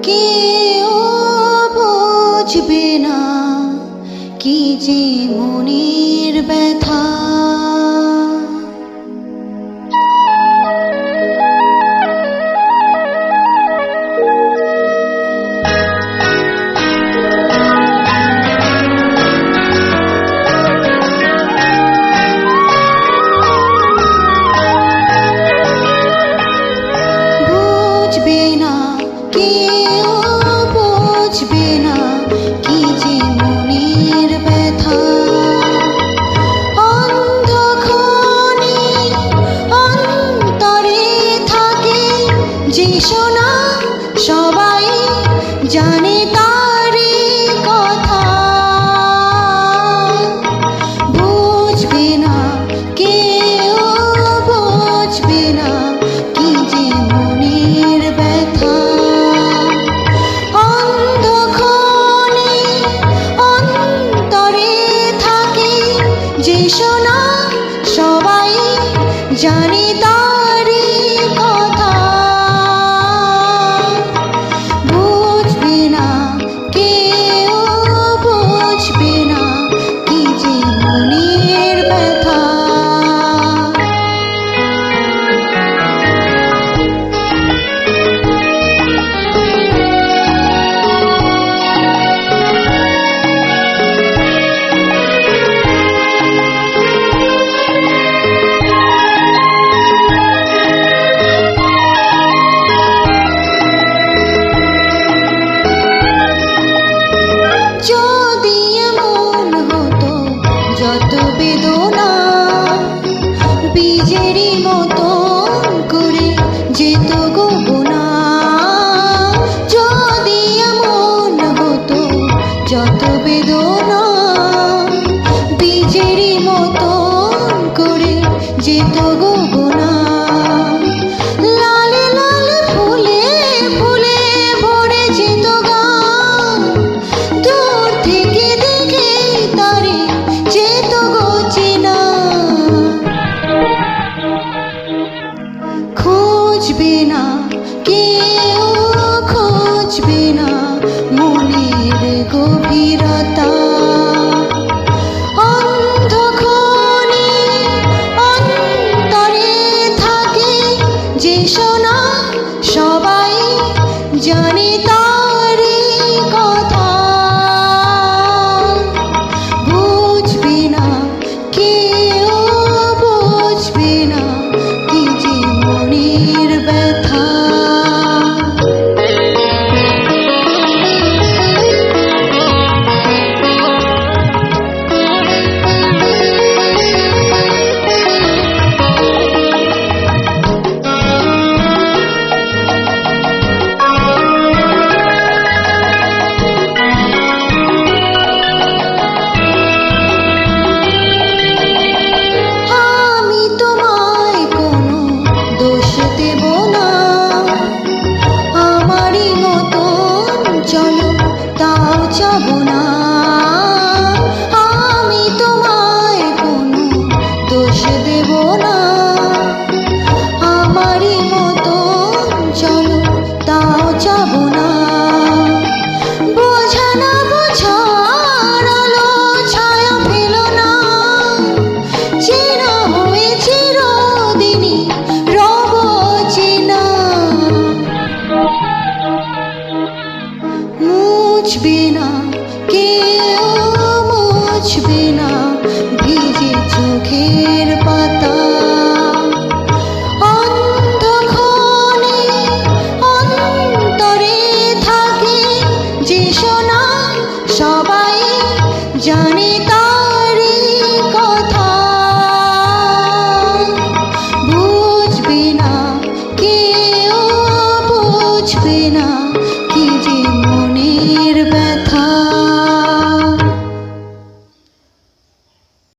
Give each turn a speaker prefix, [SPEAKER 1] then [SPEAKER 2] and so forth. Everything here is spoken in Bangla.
[SPEAKER 1] কেউ বুঝবে না কি যে মনের ব্যথা। বুঝবে না কেউ বুঝবে না কি যে মনের ব্যথা। অন্ধক্ষণে অন্তরে থাকে যে শোনা, সবাই জানে তারই কথা। বুঝবে না কেউ বুঝবে না কি যে মনের ব্যথা। অন্ধক্ষণে অন্তরে থাকে যে শোনা, সবাই জানে তারই কথা। বুঝবে না কেউ বুঝবে না কি যে মনের ব্যথা। যদি এমন হতো যত বেদনা বীজেরই মতো করে যেত গোপনা। যদি এমন হতো যত বেদনা বীজেরই মতো করে যেত গোপনা। লালে লালে ফুলে ফুলে ভরে যেত গান, দূর থেকে দেখে তারে যেত গো চেনা। খুঁজবে না কেউ খুঁজবে না মনের গভীরতা। অন্ধক্ষণে অন্তরে থাকে যে শোনা, সবাই জানে তারই কথা। বুঝবে না কেউ বুঝবে না কি যে মনের ব্যথা। আমি তোমায় কোনো দোষ দেব না, আমারই মতন চলো তাও যাব না। আমি তোমায় কোনো দোষ দেব না, আমারই মতন চলো তাও যাব না। বোঝা না বোঝার আলো ছায়া ফেলো না, চেনা হয়ে চিরদিনই রব চেনা। মুছবে না কেউ মুছবে না ভিজে চোখে